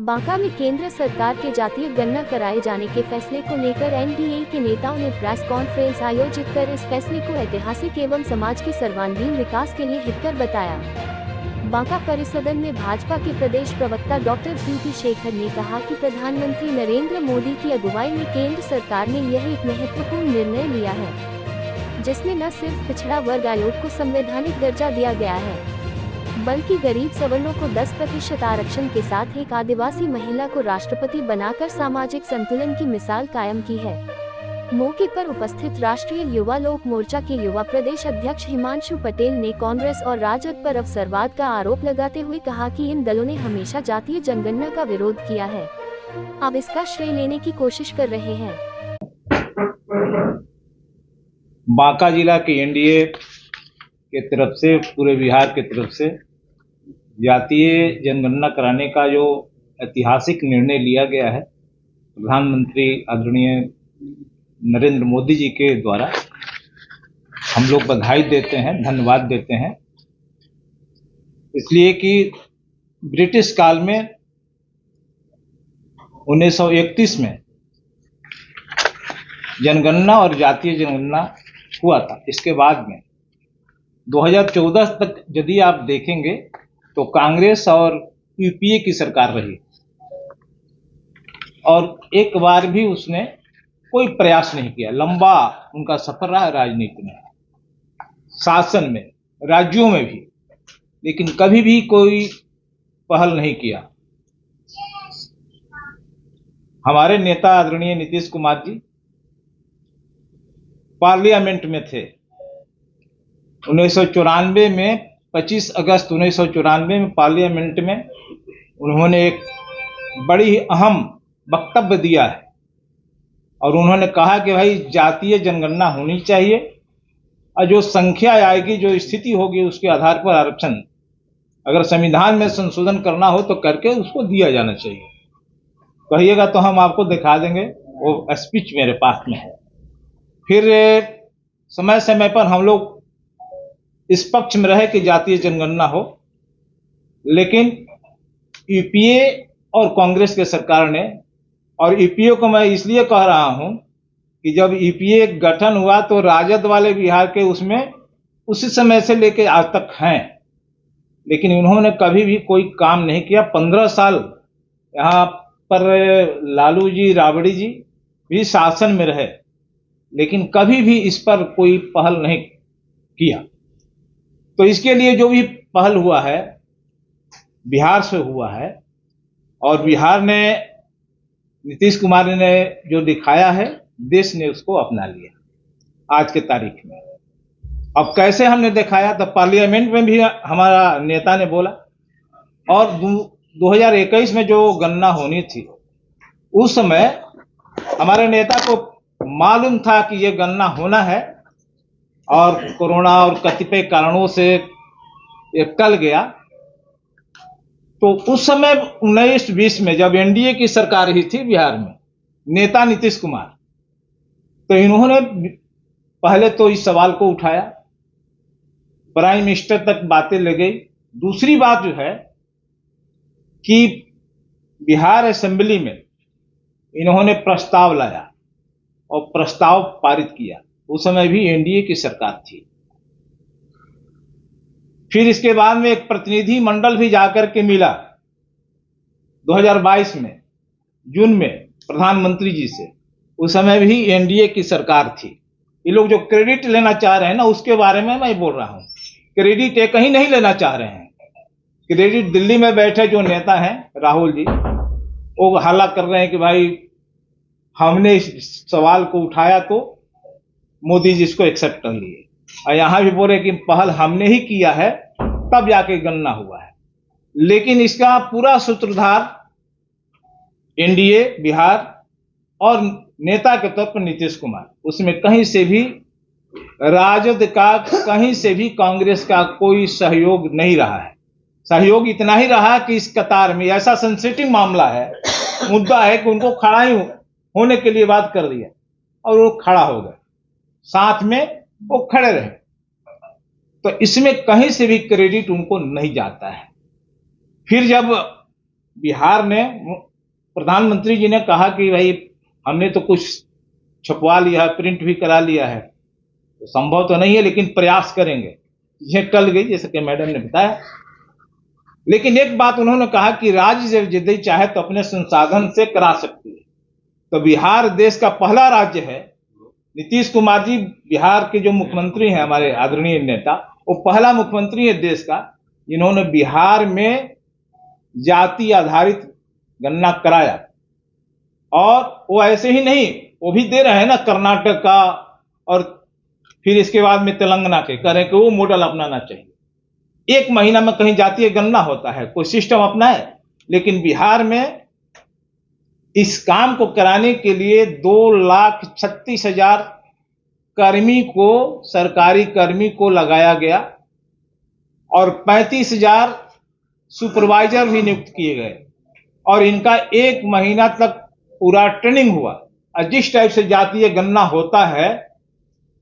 बांका में केंद्र सरकार के जातीय गणना कराए जाने के फैसले को लेकर एनडीए के नेताओं ने प्रेस कॉन्फ्रेंस आयोजित कर इस फैसले को ऐतिहासिक एवं समाज के सर्वांगीण विकास के लिए हितकर बताया। बांका परिसदन में भाजपा के प्रदेश प्रवक्ता डॉक्टर पीटी शेखर ने कहा कि प्रधानमंत्री नरेंद्र मोदी की अगुवाई में केंद्र सरकार ने यह एक महत्वपूर्ण निर्णय लिया है, जिसमें न सिर्फ पिछड़ा वर्ग आयोग को संवैधानिक दर्जा दिया गया है, बल्कि गरीब सवर्णों को 10% आरक्षण के साथ एक आदिवासी महिला को राष्ट्रपति बनाकर सामाजिक संतुलन की मिसाल कायम की है। मौके पर उपस्थित राष्ट्रीय युवा लोक मोर्चा के युवा प्रदेश अध्यक्ष हिमांशु पटेल ने कांग्रेस और राजद पर अवसरवाद का आरोप लगाते हुए कहा कि इन दलों ने हमेशा जातीय जनगणना का विरोध किया है, अब इसका श्रेय लेने की कोशिश कर रहे हैं। बांका जिला के एनडीए के तरफ से पूरे बिहार के तरफ से जातीय जनगणना कराने का जो ऐतिहासिक निर्णय लिया गया है प्रधानमंत्री आदरणीय नरेंद्र मोदी जी के द्वारा, हम लोग बधाई देते हैं, धन्यवाद देते हैं। इसलिए कि ब्रिटिश काल में 1931 में जनगणना और जातीय जनगणना हुआ था। इसके बाद में 2014 तक यदि आप देखेंगे तो कांग्रेस और यूपीए की सरकार रही और एक बार भी उसने कोई प्रयास नहीं किया। लंबा उनका सफर रहा राजनीति में, शासन में, राज्यों में भी, लेकिन कभी भी कोई पहल नहीं किया। हमारे नेता आदरणीय नीतीश कुमार जी पार्लियामेंट में थे 1994 में, 25 अगस्त 1994 में पार्लियामेंट में उन्होंने एक बड़ी अहम वक्तव्य दिया है और उन्होंने कहा कि भाई जातीय जनगणना होनी चाहिए और जो संख्या आएगी, जो स्थिति होगी, उसके आधार पर आरक्षण अगर संविधान में संशोधन करना हो तो करके उसको दिया जाना चाहिए। कहिएगा तो हम आपको दिखा देंगे, वो स्पीच मेरे पास में है। फिर समय समय पर हम लोग इस पक्ष में रहे कि जातीय जनगणना हो, लेकिन यूपीए और कांग्रेस के सरकार ने, और यूपीए को मैं इसलिए कह रहा हूं कि जब यूपीए गठन हुआ तो राजद वाले बिहार के उसमें उसी समय से लेकर आज तक हैं, लेकिन उन्होंने कभी भी कोई काम नहीं किया। 15 साल यहाँ पर लालू जी, राबड़ी जी भी शासन में रहे, लेकिन कभी भी इस पर कोई पहल नहीं किया। तो इसके लिए जो भी पहल हुआ है बिहार से हुआ है और बिहार ने, नीतीश कुमार ने जो दिखाया है, देश ने उसको अपना लिया आज के तारीख में। अब कैसे हमने दिखाया, तो पार्लियामेंट में भी हमारा नेता ने बोला और 2021 में जो गणना होनी थी उस समय हमारे नेता को मालूम था कि ये गणना होना है और कोरोना और कतिपय कारणों से ये टल गया। तो उस समय 19-20 में जब एनडीए की सरकार ही थी बिहार में, नेता नीतीश कुमार, तो इन्होंने पहले तो इस सवाल को उठाया, प्राइम मिनिस्टर तक बातें ले गई। दूसरी बात जो है कि बिहार असेंबली में इन्होंने प्रस्ताव लाया और प्रस्ताव पारित किया। उस समय भी एनडीए की सरकार थी। फिर इसके बाद में एक प्रतिनिधि मंडल भी जाकर के मिला 2022 में जून में प्रधानमंत्री जी से। उस समय भी एनडीए की सरकार थी। ये लोग जो क्रेडिट लेना चाह रहे हैं ना, उसके बारे में मैं बोल रहा हूं। क्रेडिट ये कहीं नहीं लेना चाह रहे हैं। क्रेडिट दिल्ली में बैठे जो नेता हैं राहुल जी, वो हल्ला कर रहे हैं कि भाई हमने इस सवाल को उठाया तो मोदी जी इसको एक्सेप्ट कर लिए, और यहां भी बोल रहे कि पहल हमने ही किया है तब जाके गणना हुआ है। लेकिन इसका पूरा सूत्रधार एनडीए बिहार और नेता के तौर पर नीतीश कुमार, उसमें कहीं से भी राजद का, कहीं से भी कांग्रेस का कोई सहयोग नहीं रहा है। सहयोग इतना ही रहा कि इस कतार में ऐसा सेंसिटिव मामला है, मुद्दा है कि उनको खड़ा ही होने के लिए बात कर दिया और वो खड़ा हो गए, साथ में वो खड़े रहे। तो इसमें कहीं से भी क्रेडिट उनको नहीं जाता है। फिर जब बिहार ने, प्रधानमंत्री जी ने कहा कि भाई हमने तो कुछ छपवा लिया है, प्रिंट भी करा लिया है, तो संभव तो नहीं है लेकिन प्रयास करेंगे। ये टल गई जैसे कि मैडम ने बताया। लेकिन एक बात उन्होंने कहा कि राज्य जब यदि चाहे तो अपने संसाधन से करा सकती है। तो बिहार देश का पहला राज्य है। नीतीश कुमार जी बिहार के जो मुख्यमंत्री हैं, हमारे आदरणीय नेता, वो पहला मुख्यमंत्री है देश का जिन्होंने बिहार में जाति आधारित गणना कराया। और वो ऐसे ही नहीं, वो भी दे रहे हैं ना, कर्नाटक का और फिर इसके बाद में तेलंगाना के, कह रहे हैं कि वो मॉडल अपनाना चाहिए। 1 महीना में कहीं जातीय गणना होता है, कोई सिस्टम अपनाए। लेकिन बिहार में इस काम को कराने के लिए 2,36,000 कर्मी को, सरकारी कर्मी को लगाया गया और 35,000 सुपरवाइजर भी नियुक्त किए गए और इनका 1 महीना तक पूरा ट्रेनिंग हुआ। और जिस टाइप से जातीय गणना होता है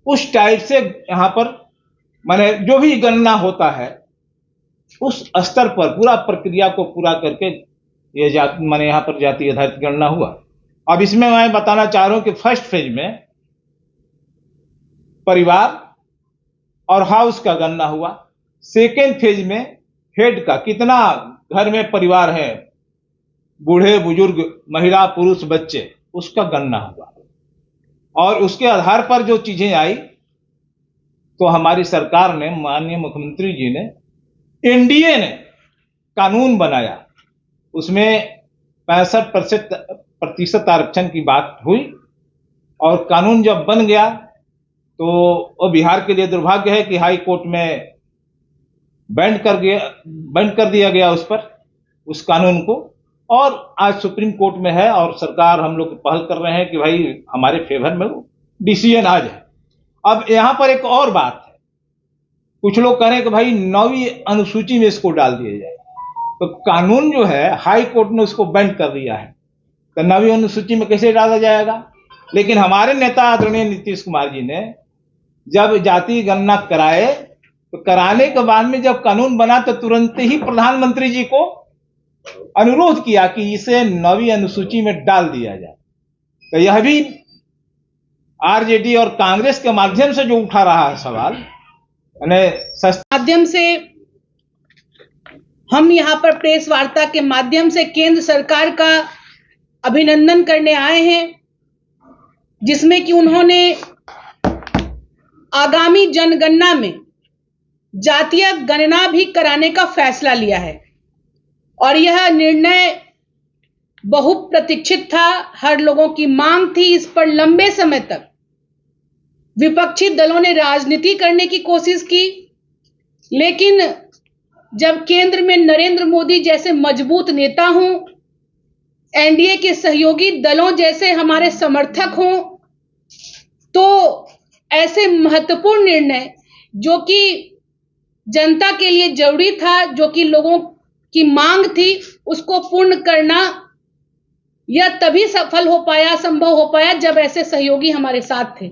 उस टाइप से यहाँ पर माने जो भी गणना होता है उस स्तर पर पूरा प्रक्रिया को पूरा करके ये माने यहाँ पर जातीय आधारित गणना हुआ। अब इसमें मैं बताना चाह रहा हूं कि फर्स्ट फेज में परिवार और हाउस का गणना हुआ। सेकेंड फेज में हेड का, कितना घर में परिवार है, बूढ़े बुजुर्ग, महिला पुरुष बच्चे, उसका गणना हुआ। और उसके आधार पर जो चीजें आई तो हमारी सरकार ने, माननीय मुख्यमंत्री जी ने, एनडीए ने कानून बनाया। उसमें 65% आरक्षण की बात हुई और कानून जब बन गया तो वो बिहार के लिए दुर्भाग्य है कि हाई कोर्ट में बैंड कर दिया गया उस कानून को, और आज सुप्रीम कोर्ट में है और सरकार, हम लोग पहल कर रहे हैं कि भाई हमारे फेवर में डिसीजन आ जाए। अब यहां पर एक और बात है, कुछ लोग कह रहे हैं कि भाई 9वीं अनुसूची में इसको डाल दिया जाए। तो कानून जो है हाई कोर्ट ने उसको बैंड कर दिया है, तो 9वीं अनुसूची में कैसे डाला जाएगा। लेकिन हमारे नेता आदरणीय नीतीश कुमार जी ने जब जाति गणना कराए तो कराने के बाद में जब कानून बना तो तुरंत ही प्रधानमंत्री जी को अनुरोध किया कि इसे 9वीं अनुसूची में डाल दिया जाए। तो यह भी आरजेडी और कांग्रेस के माध्यम से जो उठा रहा है सवाल, माध्यम से हम यहाँ पर प्रेस वार्ता के माध्यम से केंद्र सरकार का अभिनंदन करने आए हैं, जिसमें कि उन्होंने आगामी जनगणना में जातीय गणना भी कराने का फैसला लिया है। और यह निर्णय बहुप्रतीक्षित था, हर लोगों की मांग थी। इस पर लंबे समय तक विपक्षी दलों ने राजनीति करने की कोशिश की, लेकिन जब केंद्र में नरेंद्र मोदी जैसे मजबूत नेता हों, एनडीए के सहयोगी दलों जैसे हमारे समर्थक हों, तो ऐसे महत्वपूर्ण निर्णय जो कि जनता के लिए जरूरी था, जो कि लोगों की मांग थी, उसको पूर्ण करना यह तभी सफल हो पाया, संभव हो पाया जब ऐसे सहयोगी हमारे साथ थे।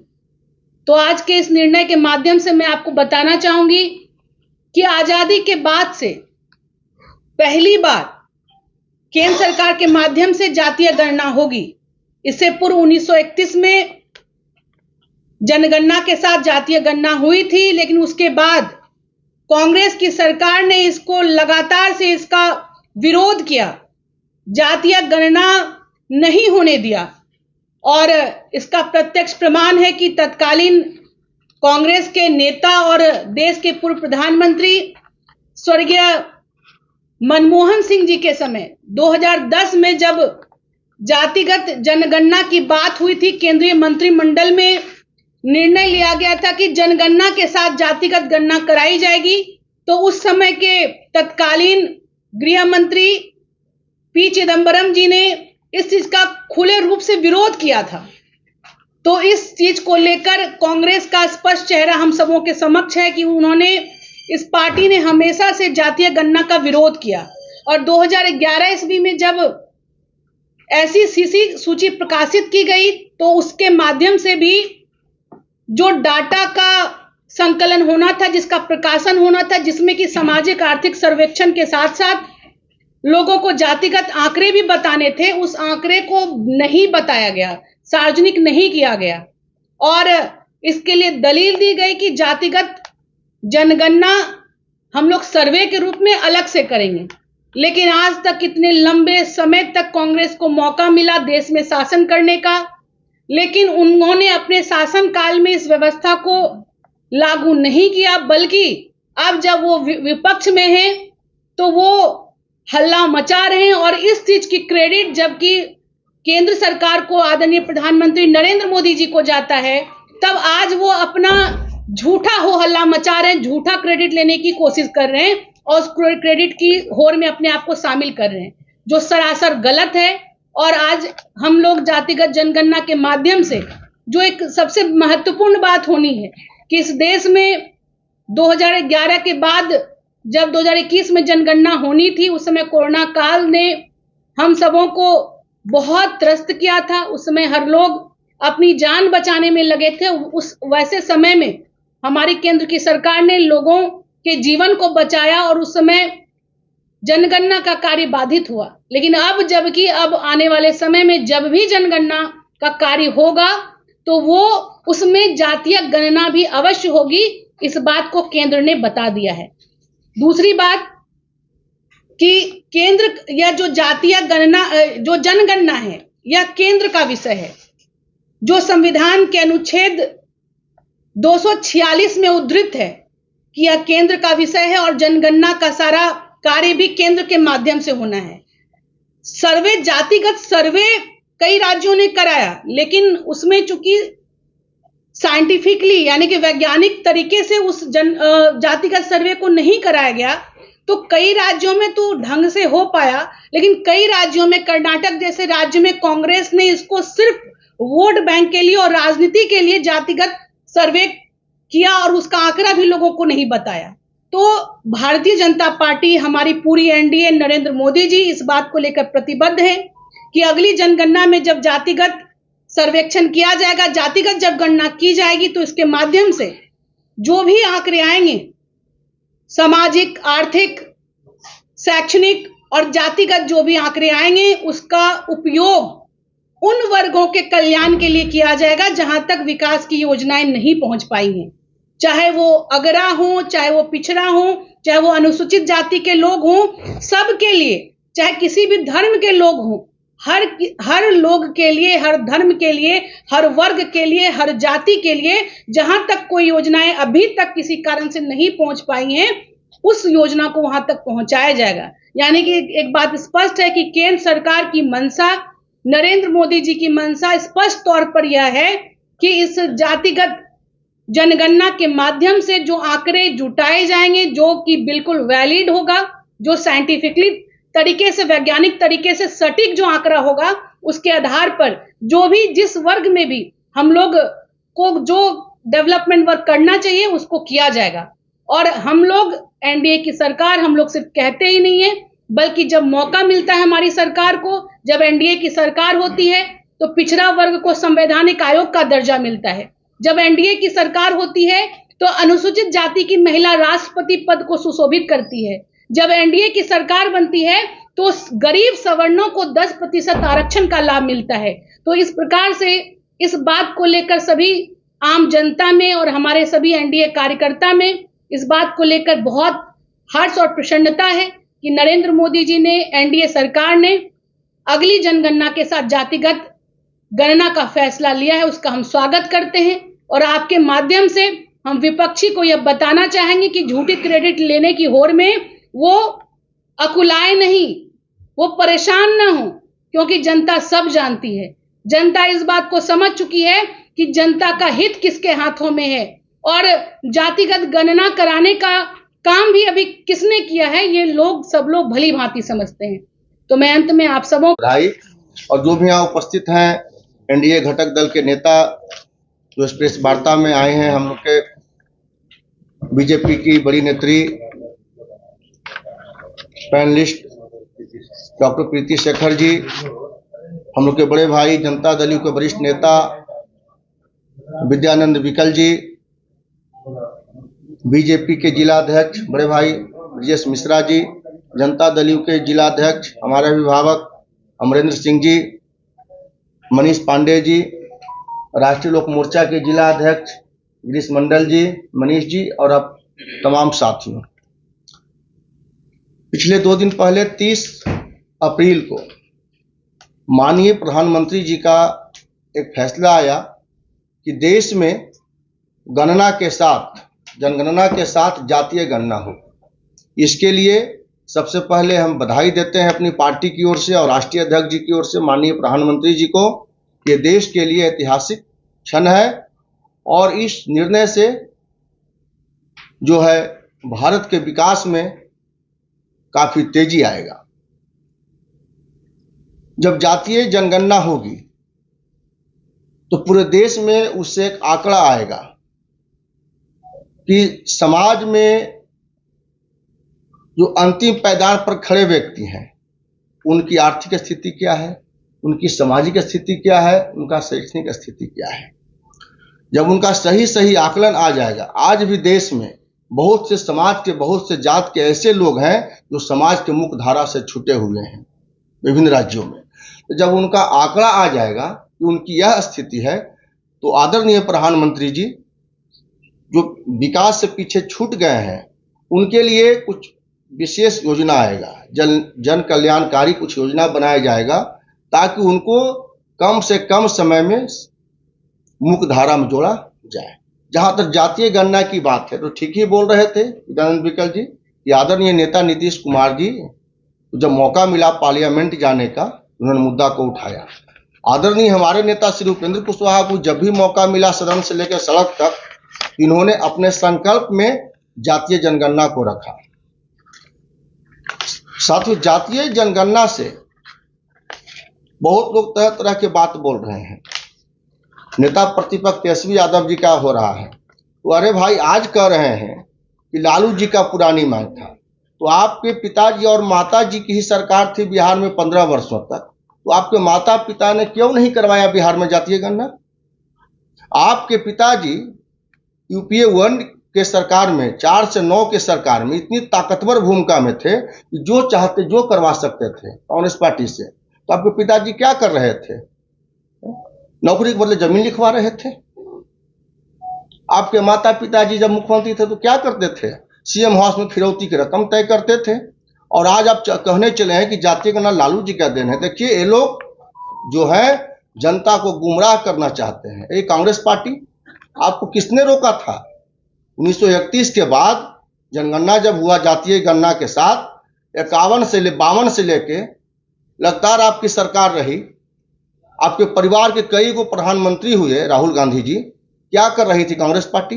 तो आज के इस निर्णय के माध्यम से मैं आपको बताना चाहूंगी कि आजादी के बाद से पहली बार केंद्र सरकार के माध्यम से जातीय गणना होगी। इससे पूर्व 1931 में जनगणना के साथ जातीय गणना हुई थी, लेकिन उसके बाद कांग्रेस की सरकार ने इसको लगातार से इसका विरोध किया, जातीय गणना नहीं होने दिया। और इसका प्रत्यक्ष प्रमाण है कि तत्कालीन कांग्रेस के नेता और देश के पूर्व प्रधानमंत्री स्वर्गीय मनमोहन सिंह जी के समय 2010 में जब जातिगत जनगणना की बात हुई थी, केंद्रीय मंत्रिमंडल में निर्णय लिया गया था कि जनगणना के साथ जातिगत गणना कराई जाएगी। तो उस समय के तत्कालीन गृह मंत्री पी चिदंबरम जी ने इस चीज का खुले रूप से विरोध किया था। तो इस चीज को लेकर कांग्रेस का स्पष्ट चेहरा हम सबों के समक्ष है कि इस पार्टी ने हमेशा से जातीय गणना का विरोध किया। और 2011 ईस्वी में जब ऐसी सीसी सूची प्रकाशित की गई तो उसके माध्यम से भी जो डाटा का संकलन होना था, जिसका प्रकाशन होना था, जिसमें कि सामाजिक आर्थिक सर्वेक्षण के साथ साथ लोगों को जातिगत आंकड़े भी बताने थे, उस आंकड़े को नहीं बताया गया, सार्वजनिक नहीं किया गया। और इसके लिए दलील दी गई कि जातिगत जनगणना हम लोग सर्वे के रूप में अलग से करेंगे। लेकिन आज तक इतने लंबे समय तक कांग्रेस को मौका मिला देश में शासन करने का, लेकिन उन्होंने अपने शासन काल में इस व्यवस्था को लागू नहीं किया, बल्कि अब जब वो विपक्ष में हैं तो वो हल्ला मचा रहे हैं। और इस चीज की क्रेडिट जबकि केंद्र सरकार को आदरणीय प्रधानमंत्री नरेंद्र मोदी जी को जाता है, तब आज वो अपना झूठा हो हल्ला मचा रहे हैं, झूठा क्रेडिट लेने की कोशिश कर रहे हैं और उस क्रेडिट की होड़ में अपने आप को शामिल कर रहे हैं, जो सरासर गलत है। और आज हम लोग जातिगत जनगणना के माध्यम से जो एक सबसे महत्वपूर्ण बात होनी है कि इस देश में 2011 के बाद जब 2021 में जनगणना होनी थी, उस समय कोरोना काल ने हम सबों को बहुत त्रस्त किया था। उस समय हर लोग अपनी जान बचाने में लगे थे। उस वैसे समय में हमारी केंद्र की सरकार ने लोगों के जीवन को बचाया और उस समय जनगणना का कार्य बाधित हुआ। लेकिन जबकि अब आने वाले समय में जब भी जनगणना का कार्य होगा तो वो उसमें जातीय गणना भी अवश्य होगी, इस बात को केंद्र ने बता दिया है। दूसरी बात कि केंद्र या जो जातीय गणना जो जनगणना है यह केंद्र का विषय है, जो संविधान के अनुच्छेद 246 में उद्धृत है कि यह केंद्र का विषय है और जनगणना का सारा कार्य भी केंद्र के माध्यम से होना है। सर्वे, जातिगत सर्वे कई राज्यों ने कराया, लेकिन उसमें चूंकि साइंटिफिकली यानी कि वैज्ञानिक तरीके से उस जातिगत सर्वे को नहीं कराया गया, तो कई राज्यों में तो ढंग से हो पाया, लेकिन कई राज्यों में, कर्नाटक जैसे राज्य में कांग्रेस ने इसको सिर्फ वोट बैंक के लिए और राजनीति के लिए जातिगत सर्वे किया और उसका आंकड़ा भी लोगों को नहीं बताया। तो भारतीय जनता पार्टी, हमारी पूरी एनडीए, नरेंद्र मोदी जी इस बात को लेकर प्रतिबद्ध है कि अगली जनगणना में जब जातिगत सर्वेक्षण किया जाएगा, जातिगत जब गणना की जाएगी, तो इसके माध्यम से जो भी आंकड़े आएंगे, सामाजिक, आर्थिक, शैक्षणिक और जातिगत जो भी आंकड़े आएंगे, उसका उपयोग उन वर्गों के कल्याण के लिए किया जाएगा जहां तक विकास की योजनाएं नहीं पहुंच पाई हैं, चाहे वो अगरा हो, चाहे वो पिछड़ा हो, चाहे वो अनुसूचित जाति के लोग हों, सबके लिए, चाहे किसी भी धर्म के लोग हों, हर लोग के लिए, हर धर्म के लिए, हर वर्ग के लिए, हर जाति के लिए जहां तक कोई योजनाएं अभी तक किसी कारण से नहीं पहुंच पाई हैं, उस योजना को वहां तक पहुंचाया जाएगा। यानी कि एक बात स्पष्ट है कि केंद्र सरकार की मंशा, नरेंद्र मोदी जी की मंशा स्पष्ट तौर पर यह है कि इस जातिगत जनगणना के माध्यम से जो आंकड़े जुटाए जाएंगे, जो कि बिल्कुल वैलिड होगा, जो साइंटिफिकली तरीके से, वैज्ञानिक तरीके से सटीक जो आंकड़ा होगा, उसके आधार पर जो भी जिस वर्ग में भी हम लोग को जो डेवलपमेंट वर्क करना चाहिए उसको किया जाएगा। और हम लोग एनडीए की सरकार, हम लोग सिर्फ कहते ही नहीं है, बल्कि जब मौका मिलता है हमारी सरकार को, जब एनडीए की सरकार होती है तो पिछड़ा वर्ग को संवैधानिक आयोग का दर्जा मिलता है। जब एनडीए की सरकार होती है तो अनुसूचित जाति की महिला राष्ट्रपति पद को सुशोभित करती है। जब एनडीए की सरकार बनती है तो गरीब सवर्णों को 10% आरक्षण का लाभ मिलता है। तो इस प्रकार से इस बात को लेकर सभी आम जनता में और हमारे सभी एनडीए कार्यकर्ता में इस बात को लेकर बहुत हर्ष और प्रसन्नता है कि नरेंद्र मोदी जी ने, एनडीए सरकार ने अगली जनगणना के साथ जातिगत गणना का फैसला लिया है। उसका हम स्वागत करते हैं और आपके माध्यम से हम विपक्षी को यह बताना चाहेंगे कि झूठी क्रेडिट लेने की होड़ में वो अकुलाए नहीं, वो परेशान ना हो, क्योंकि जनता सब जानती है। जनता इस बात को समझ चुकी है कि जनता का हित किसके हाथों में है और जातिगत गणना कराने का काम भी अभी किसने किया है, ये लोग सब लोग भली भांति समझते हैं। तो मैं अंत में आप सबों भाई और जो भी यहाँ उपस्थित हैं एनडीए घटक दल के नेता जो इस प्रेस वार्ता में आए हैं, हम लोग के बीजेपी की बड़ी नेत्री पैनलिस्ट डॉक्टर प्रीति शेखर जी, हम लोग के बड़े भाई जनता दल के वरिष्ठ नेता विद्यानंद विकल जी, बीजेपी के जिला अध्यक्ष बड़े भाई ब्रजेश मिश्रा जी, जनता दल यू के जिलाध्यक्ष हमारे अभिभावक अमरेंद्र सिंह जी, मनीष पांडे जी, राष्ट्रीय लोक मोर्चा के जिला अध्यक्ष गिरीश मंडल जी, मनीष जी और अब तमाम साथियों, पिछले 2 दिन पहले 30 अप्रैल को माननीय प्रधानमंत्री जी का एक फैसला आया कि देश में गणना के साथ, जनगणना के साथ जातीय गणना हो। इसके लिए सबसे पहले हम बधाई देते हैं अपनी पार्टी की ओर से और राष्ट्रीय अध्यक्ष जी की ओर से माननीय प्रधानमंत्री जी को। ये देश के लिए ऐतिहासिक क्षण है और इस निर्णय से जो है भारत के विकास में काफी तेजी आएगा। जब जातीय जनगणना होगी तो पूरे देश में उससे एक आंकड़ा आएगा कि समाज में जो अंतिम पायदान पर खड़े व्यक्ति हैं उनकी आर्थिक स्थिति क्या है, उनकी सामाजिक स्थिति क्या है, उनका शैक्षणिक स्थिति क्या है। जब उनका सही आकलन आ जाएगा, आज भी देश में बहुत से समाज के, बहुत से जात के ऐसे लोग हैं जो समाज के मुख्य धारा से छूटे हुए हैं विभिन्न राज्यों में। तो जब उनका आंकड़ा आ जाएगा कि उनकी यह स्थिति है, तो आदरणीय प्रधानमंत्री जी जो विकास से पीछे छूट गए हैं उनके लिए कुछ विशेष योजना आएगा, जन कल्याणकारी कुछ योजना बनाया जाएगा ताकि उनको कम से कम समय में मुख्य धारा में जोड़ा जाए। जहां तक जातीय गणना की बात है तो ठीक ही बोल रहे थे विद्यानंद विकल जी कि आदरणीय नेता नीतीश कुमार जी जब मौका मिला पार्लियामेंट जाने का, उन्होंने मुद्दा को उठाया। आदरणीय हमारे नेता श्री उपेंद्र कुशवाहा को जब भी मौका मिला सदन से लेकर सड़क तक, इन्होंने अपने संकल्प में जातीय जनगणना को रखा। साथियों, जातीय जनगणना से बहुत लोग तरह तरह की बात बोल रहे हैं। नेता प्रतिपक्ष तेजस्वी यादव जी का हो रहा है तो अरे भाई, आज कह रहे हैं कि लालू जी का पुरानी मांग था, तो आपके पिताजी और माता जी की ही सरकार थी बिहार में 15 वर्षों तक, तो आपके माता पिता ने क्यों नहीं करवाया बिहार में जातीय गणना? आपके पिताजी यूपीए 1 के सरकार में, 4 से 9 के सरकार में इतनी ताकतवर भूमिका में थे कि जो चाहते जो करवा सकते थे कांग्रेस पार्टी से। तो आपके पिताजी क्या कर रहे थे? नौकरी के बदले जमीन लिखवा रहे थे। आपके माता पिताजी जब मुख्यमंत्री थे तो क्या करते थे? सीएम हाउस में फिरौती की रकम तय करते थे। और आज आप कहने चले हैं कि जातीय गणना लालू जी का देन है। देखिए, ये लोग जो है जनता को गुमराह करना चाहते हैं। ये कांग्रेस पार्टी, आपको किसने रोका था? 1931 के बाद जनगणना जब हुआ जातीय गणना के साथ, 52 से लेके लगातार आपकी सरकार रही। आपके परिवार के कई को प्रधानमंत्री हुए राहुल गांधी जी। क्या कर रही थी कांग्रेस पार्टी?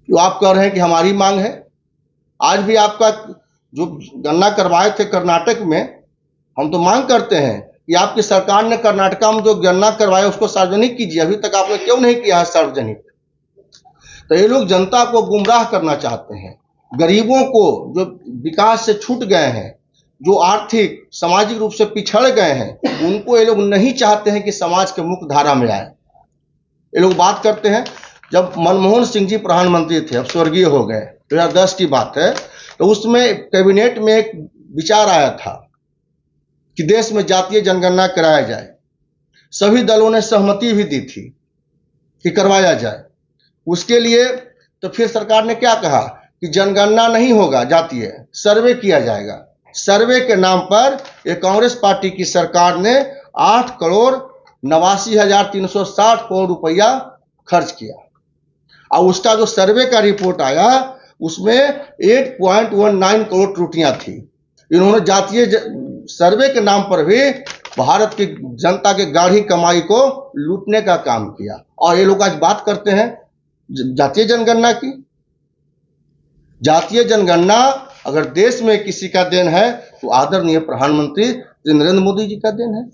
जो आप कह रहे हैं कि हमारी मांग है। आज भी आपका जो गणना करवाए थे कर्नाटक में, हम तो मांग करते हैं कि आपकी सरकार ने कर्नाटक में जो गणना करवाया उसको सार्वजनिक कीजिए। अभी तक आपने क्यों नहीं किया है सार्वजनिक? तो ये लोग जनता को गुमराह करना चाहते हैं। गरीबों को जो विकास से छूट गए हैं, जो आर्थिक सामाजिक रूप से पिछड़ गए हैं, उनको ये लोग नहीं चाहते हैं कि समाज के मुख्य धारा में आए। ये लोग बात करते हैं, जब मनमोहन सिंह जी प्रधानमंत्री थे, अब स्वर्गीय हो गए, 2010 की बात है, तो उसमें कैबिनेट में एक विचार आया था कि देश में जातीय जनगणना कराया जाए। सभी दलों ने सहमति भी दी थी कि करवाया जाए। उसके लिए तो फिर सरकार ने क्या कहा कि जनगणना नहीं होगा, जातीय सर्वे किया जाएगा। सर्वे के नाम पर ये कांग्रेस पार्टी की सरकार ने 8,89,360 करोड़ रुपया खर्च किया। और उसका जो सर्वे का रिपोर्ट आया उसमें 8.19 करोड़ त्रुटियां थी। इन्होंने जातीय सर्वे के नाम पर भी भारत की जनता के गाढ़ी कमाई को लूटने का काम किया। और ये लोग आज बात करते हैं जातीय जनगणना की। जातीय जनगणना अगर देश में किसी का देन है तो आदरणीय प्रधानमंत्री नरेंद्र मोदी जी का देन है।